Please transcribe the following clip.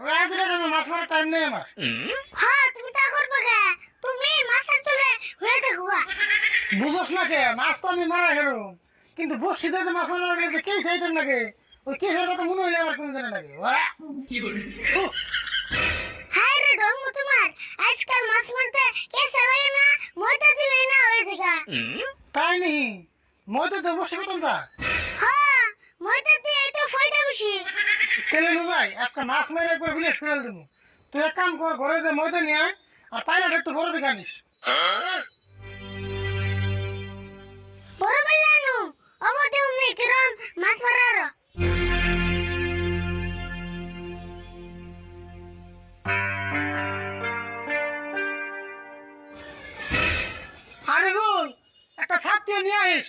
ওই আজ রাতে আমি মাছ মারার টাইম নেই আমার। হ্যাঁ তুমি তা করবে কে? তুমি মাছের চলে হয়ে থাকো গা। বুঝোস না কে মাছ তো আমি মারা হেরো, কিন্তু বসিতে যে মাছ মারা লাগলে যে কে চাইতেন নাকি ওই কেসের কথা মনে হইলে আমার কোন জানে নাকি। হায় রে ঢঙ্গ তোমার, আজকাল মাছ মারতে কেসে লাগে না, মইটা দিলেই না হয়েছে গা। তাই নি মই তো বসে পেতাম যা হ্যাঁ মইটা দিয়ে তো ফয়দা বেশি। তেলে নু যাই আজকে মাছ মেরে একবার বিলেস করে দেবো। তুই এক কাম কর, ঘরে যে ময়দা নিয়ে আয় আর পাইলাটা একটু বড় দিকে আনিস। বড় বললানু অবতে উমনে কিরম মাছ মারার। আরে বল একটা ছাত্রী নিয়ে আইস।